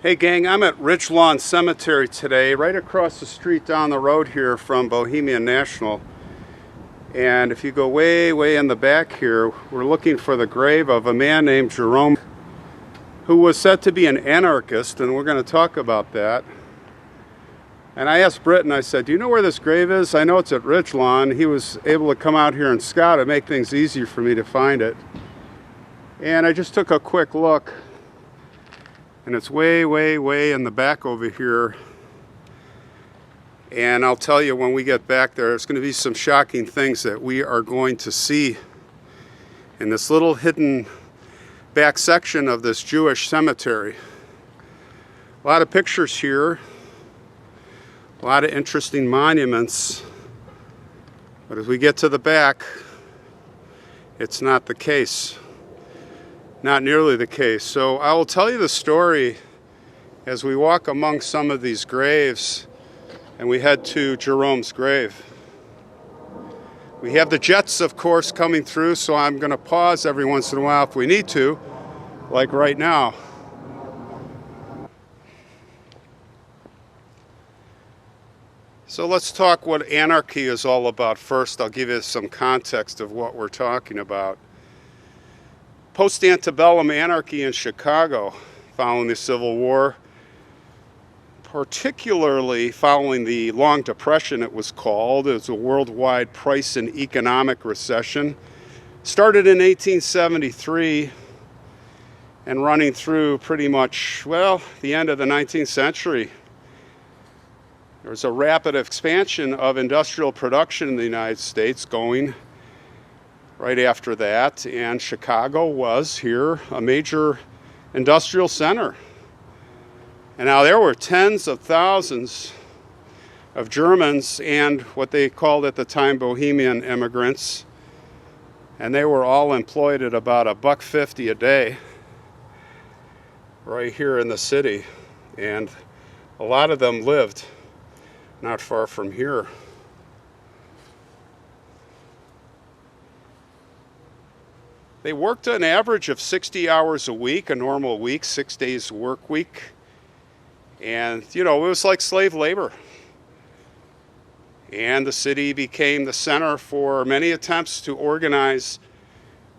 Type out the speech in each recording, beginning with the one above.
Hey gang, I'm at Ridge Lawn Cemetery today, right across the street down the road here from Bohemian National. And if you go way in the back here, we're looking for the grave of a man named Jerome, who was said to be an anarchist, and we're going to talk about that. And I asked Britton, I said, do you know where this grave is? I know it's at Ridge Lawn. He was able to come out here and scout it, make things easier for me to find it. And I just took a quick look. And it's way in the back over here. And I'll tell you, when we get back there, there's going to be some shocking things that we are going to see in this little hidden back section of this Jewish cemetery. A lot of pictures here, a lot of interesting monuments, but as we get to the back, it's not the case. Not nearly the case. So I will tell you the story as we walk among some of these graves and we head to Jerome's grave. We have the jets, of course, coming through, so I'm going to pause every once in a while if we need to, like right now. So let's talk what anarchy is all about first. I'll give you some context of what we're talking about. Post-antebellum anarchy in Chicago following the Civil War, particularly following the Long Depression, it was called. It was a worldwide price and economic recession. Started in 1873 and running through pretty much, well, the end of the 19th century. There was a rapid expansion of industrial production in the United States going right after that, and Chicago was here a major industrial center. And now there were tens of thousands of Germans and what they called at the time Bohemian immigrants, and they were all employed at about $1.50 a day right here in the city, and a lot of them lived not far from here. They worked an average of 60 hours a week, a normal week, 6 days work week. And, you know, it was like slave labor. And the city became the center for many attempts to organize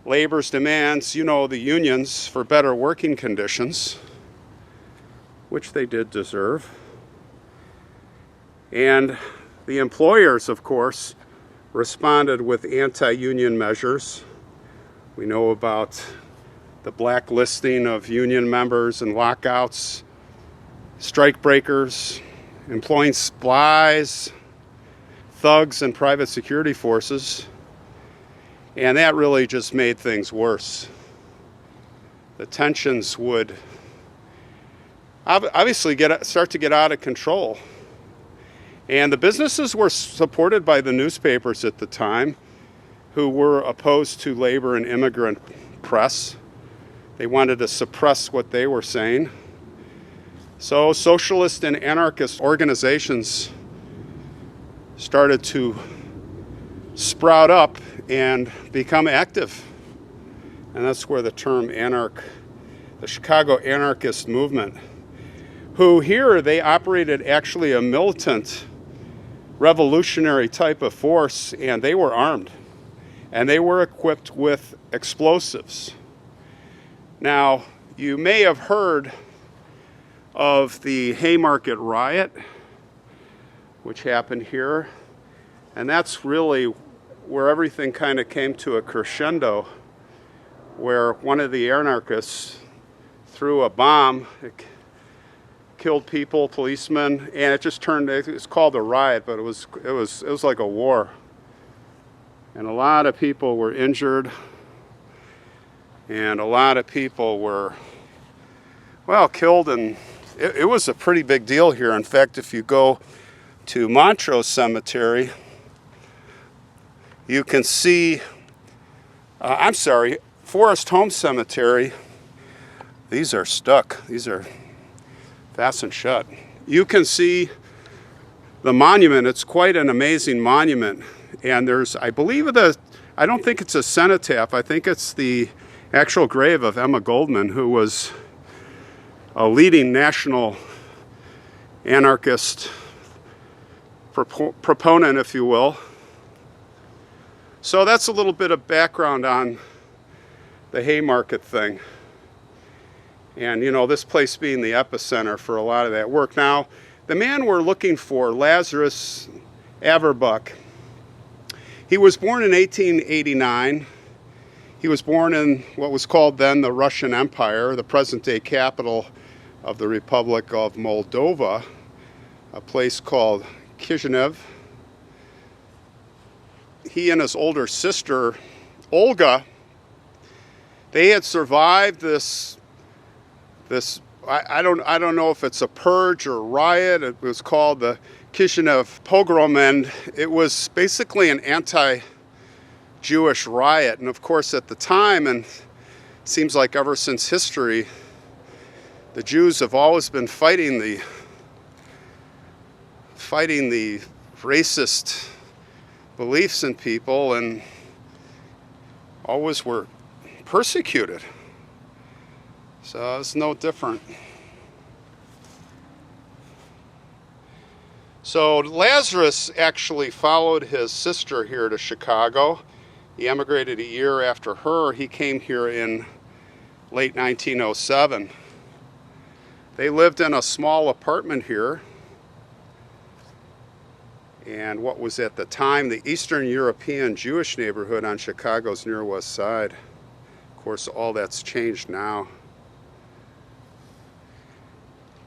labor's demands, you know, the unions, for better working conditions, which they did deserve. And the employers, of course, responded with anti-union measures. We know about the blacklisting of union members and lockouts, strike breakers, employing spies, thugs, and private security forces. And that really just made things worse. The tensions would obviously start to get out of control. And the businesses were supported by the newspapers at the time, who were opposed to labor and immigrant press. They wanted to suppress what they were saying. So socialist and anarchist organizations started to sprout up and become active. And that's where the term the Chicago anarchist movement, who here they operated actually a militant, revolutionary type of force, and they were armed. And they were equipped with explosives. Now, you may have heard of the Haymarket riot, which happened here. And that's really where everything kind of came to a crescendo, where one of the anarchists threw a bomb. It killed people, policemen, and it just turned, it's called a riot, but it was like a war. And a lot of people were injured, and a lot of people were, well, killed, and it was a pretty big deal here. In fact, if you go to Montrose Cemetery, you can see, Forest Home Cemetery, these are stuck, these are fastened shut. You can see the monument. It's quite an amazing monument. And there's, I believe, I don't think it's a cenotaph. I think it's the actual grave of Emma Goldman, who was a leading national anarchist proponent, if you will. So that's a little bit of background on the Haymarket thing. And, you know, this place being the epicenter for a lot of that work. Now, the man we're looking for, Lazarus Averbach, he was born in 1889. He was born in what was called then the Russian Empire, the present-day capital of the Republic of Moldova, a place called Chisinau. He and his older sister, Olga, they had survived this I don't know if it's a purge or riot. It was called the Chisinau pogrom, and it was basically an anti-Jewish riot. And of course, at the time, and it seems like ever since history, the Jews have always been fighting the racist beliefs in people, and always were persecuted. So it's no different. So Lazarus actually followed his sister here to Chicago. He emigrated a year after her. He came here in late 1907. They lived in a small apartment here, and what was at the time the Eastern European Jewish neighborhood on Chicago's near west side. Of course, all that's changed now.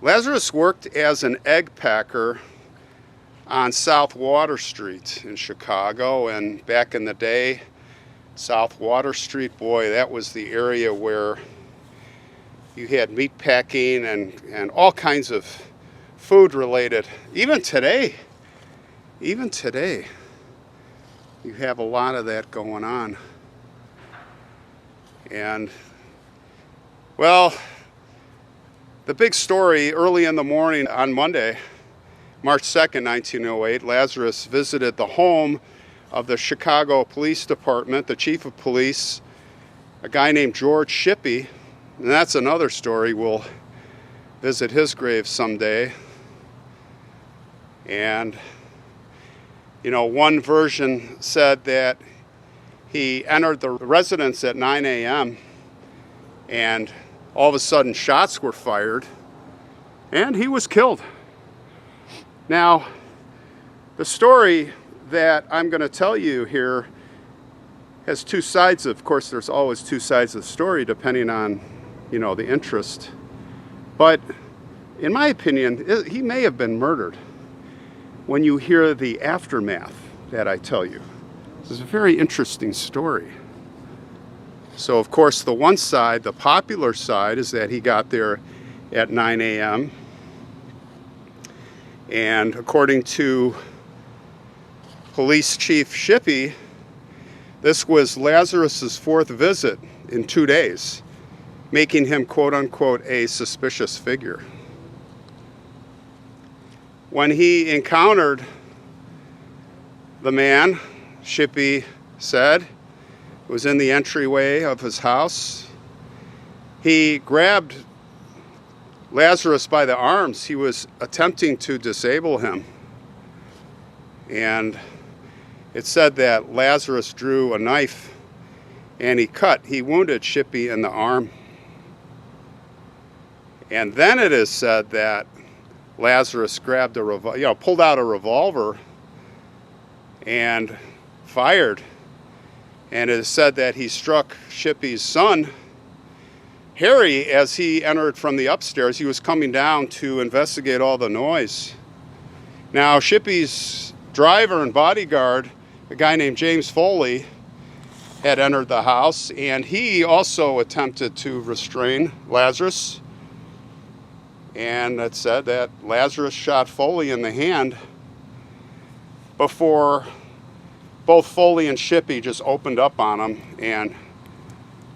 Lazarus worked as an egg packer on South Water Street in Chicago, and back in the day, South Water Street, boy, that was the area where you had meat packing and all kinds of food related. Even today, you have a lot of that going on. And, well, the big story, early in the morning on Monday, March 2nd, 1908, Lazarus visited the home of the Chicago Police Department, the chief of police, a guy named George Shippey, and that's another story. We'll visit his grave someday. And, you know, one version said that he entered the residence at 9 a.m. and all of a sudden shots were fired and he was killed. Now, the story that I'm going to tell you here has two sides. Of course, there's always two sides of the story depending on, you know, the interest. But in my opinion, he may have been murdered when you hear the aftermath that I tell you. This is a very interesting story. So, of course, the one side, the popular side, is that he got there at 9 a.m. And according to Police Chief Shippey, this was Lazarus's fourth visit in 2 days, making him, quote-unquote, a suspicious figure. When he encountered the man, Shippey said, was in the entryway of his house. He grabbed Lazarus by the arms. He was attempting to disable him. And it said that Lazarus drew a knife and he wounded Shippey in the arm. And then it is said that Lazarus grabbed pulled out a revolver and fired. And it is said that he struck Shippey's son, Harry, as he entered from the upstairs. He was coming down to investigate all the noise. Now, Shippey's driver and bodyguard, a guy named James Foley, had entered the house, and he also attempted to restrain Lazarus. And it said that Lazarus shot Foley in the hand before both Foley and Shippey just opened up on him and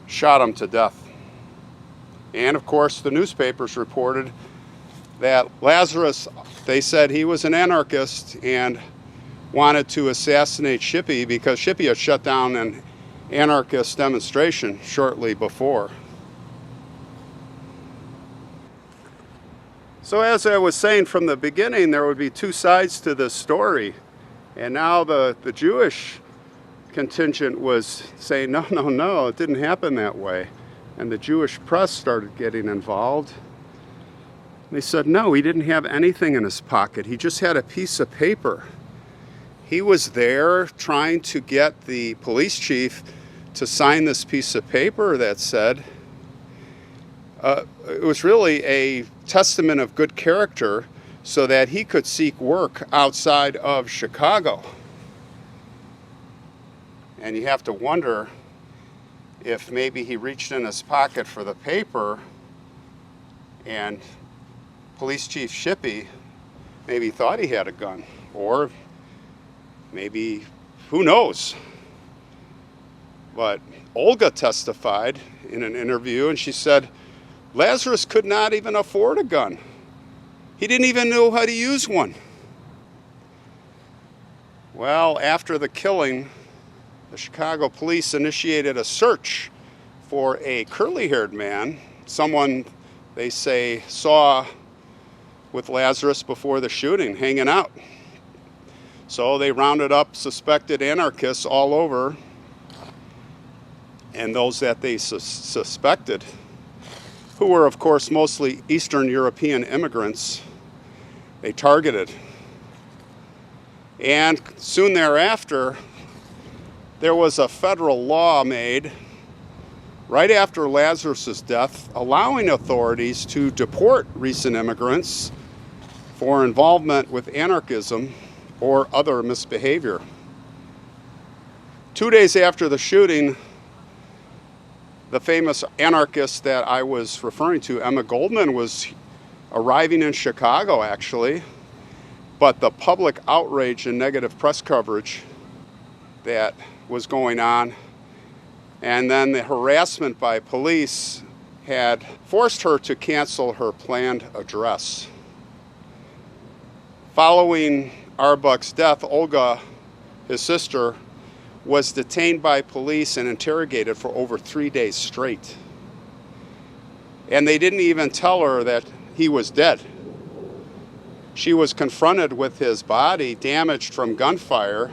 shot him to death. And of course, the newspapers reported that Lazarus, they said he was an anarchist and wanted to assassinate Shippey because Shippey had shut down an anarchist demonstration shortly before. So as I was saying from the beginning, there would be two sides to this story. And now the Jewish contingent was saying, no, no, no, it didn't happen that way. And the Jewish press started getting involved. They said, no, he didn't have anything in his pocket. He just had a piece of paper. He was there trying to get the police chief to sign this piece of paper that said, it was really a testament of good character so that he could seek work outside of Chicago. And you have to wonder if maybe he reached in his pocket for the paper and Police Chief Shippey maybe thought he had a gun, or maybe, who knows. But Olga testified in an interview, and she said Lazarus could not even afford a gun. He didn't even know how to use one. Well, after the killing, the Chicago police initiated a search for a curly-haired man, someone they say saw with Lazarus before the shooting, hanging out. So they rounded up suspected anarchists all over, and those that they suspected, who were of course mostly Eastern European immigrants, they targeted. And soon thereafter, there was a federal law made right after Lazarus's death, allowing authorities to deport recent immigrants for involvement with anarchism or other misbehavior. 2 days after the shooting, the famous anarchist that I was referring to, Emma Goldman, was arriving in Chicago, actually, but the public outrage and negative press coverage that was going on, and then the harassment by police had forced her to cancel her planned address. Following Arbuck's death, Olga, his sister, was detained by police and interrogated for over 3 days straight. And they didn't even tell her that he was dead. She was confronted with his body damaged from gunfire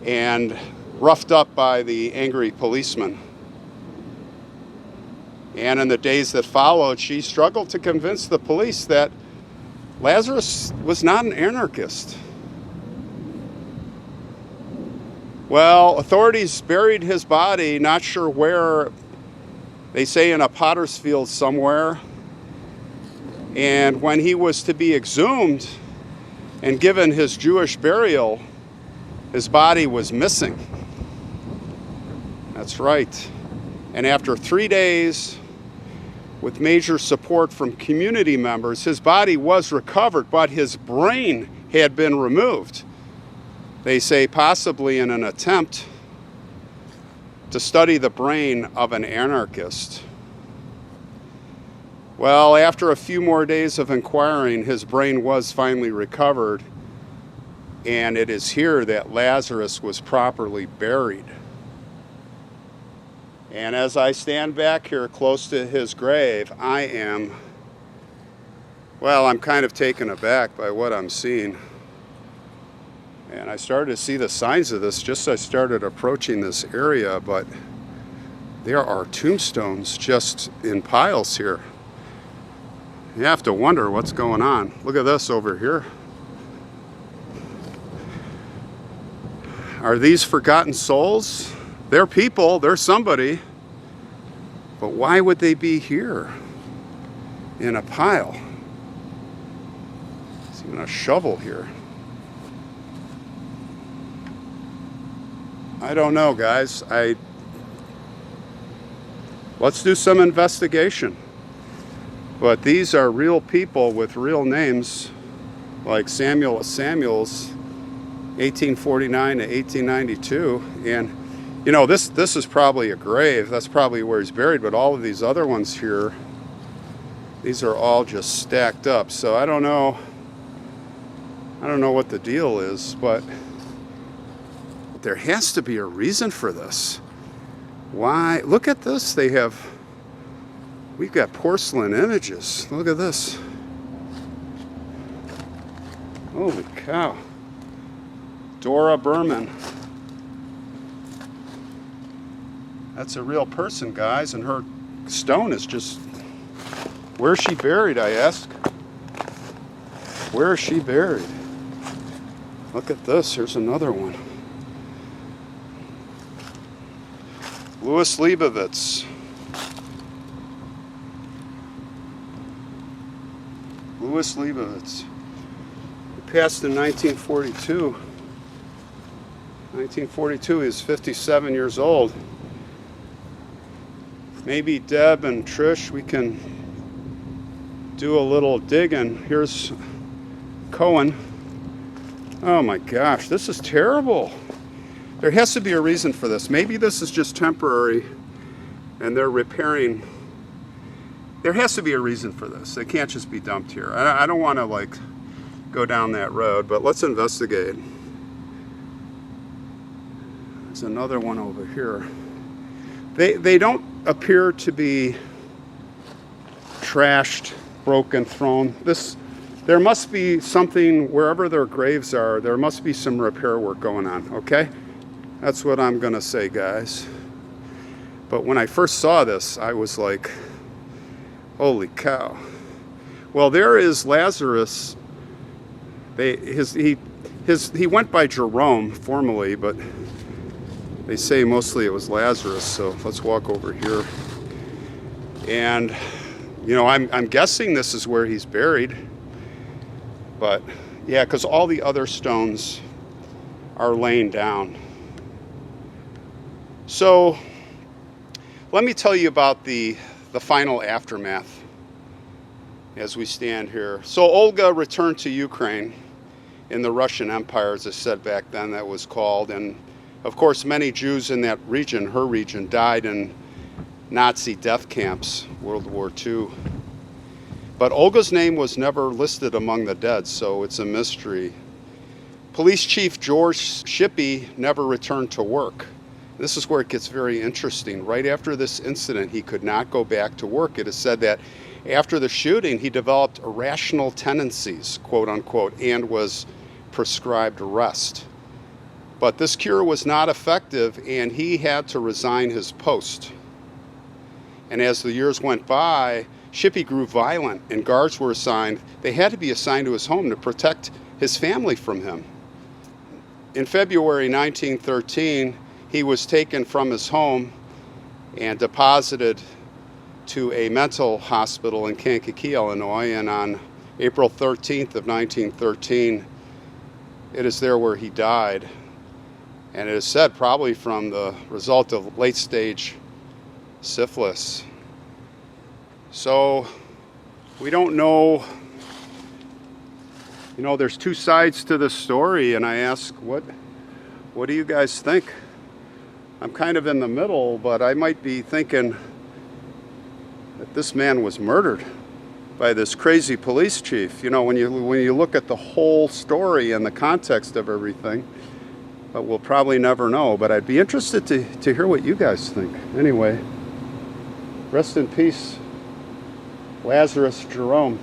and roughed up by the angry policeman. And in the days that followed, she struggled to convince the police that Lazarus was not an anarchist. Well, authorities buried his body, not sure where, they say in a potter's field somewhere. And when he was to be exhumed and given his Jewish burial, his body was missing. That's right. And after 3 days, with major support from community members, his body was recovered, but his brain had been removed. They say possibly in an attempt to study the brain of an anarchist. Well, after a few more days of inquiring, his brain was finally recovered, and it is here that Lazarus was properly buried. And as I stand back here close to his grave, I'm kind of taken aback by what I'm seeing. And I started to see the signs of this just as I started approaching this area, but there are tombstones just in piles here. You have to wonder what's going on. Look at this over here. Are these forgotten souls? They're people, they're somebody. But why would they be here in a pile? There's even a shovel here. I don't know, guys. Let's do some investigation. But these are real people with real names, like Samuel Samuels, 1849 to 1892. And, you know, this is probably a grave. That's probably where he's buried. But all of these other ones here, these are all just stacked up. So I don't know what the deal is, but there has to be a reason for this. Why? Look at this. We've got porcelain images. Look at this. Holy cow. Dora Berman. That's a real person, guys, and her stone is just... Where's she buried, I ask? Where is she buried? Look at this, here's another one. Louis Leibovitz. Louis Leibovitz. He passed in 1942. 1942, he was 57 years old. Maybe Deb and Trish, we can do a little digging. Here's Cohen. Oh my gosh, this is terrible. There has to be a reason for this. Maybe this is just temporary and they're repairing. There has to be a reason for this. They can't just be dumped here. I don't want to like go down that road, but let's investigate. There's another one over here. They don't appear to be trashed, broken, thrown. There must be something, wherever their graves are, there must be some repair work going on, okay? That's what I'm gonna say, guys. But when I first saw this, I was like, holy cow. Well, there is Lazarus. He went by Jerome formally, but they say mostly it was Lazarus, so let's walk over here. And, you know, I'm guessing this is where he's buried. But, yeah, because all the other stones are laying down. So, let me tell you about the final aftermath as we stand here. So, Olga returned to Ukraine in the Russian Empire, as I said back then, that was called. And, of course, many Jews in that region, her region, died in Nazi death camps, World War II. But Olga's name was never listed among the dead, so it's a mystery. Police Chief George Shippey never returned to work. This is where it gets very interesting. Right after this incident, he could not go back to work. It is said that after the shooting, he developed irrational tendencies, quote unquote, and was prescribed rest. But this cure was not effective, and he had to resign his post. And as the years went by, Shippey grew violent, and guards were assigned. They had to be assigned to his home to protect his family from him. In February 1913, he was taken from his home and deposited to a mental hospital in Kankakee, Illinois, and on April 13th of 1913, it is there where he died. And it is said probably from the result of late-stage syphilis. So we don't know, you know, there's two sides to this story, and I ask, what do you guys think? I'm kind of in the middle, but I might be thinking that this man was murdered by this crazy police chief. You know, when you look at the whole story and the context of everything, but we'll probably never know. But I'd be interested to hear what you guys think. Anyway, rest in peace, Lazarus Jerome.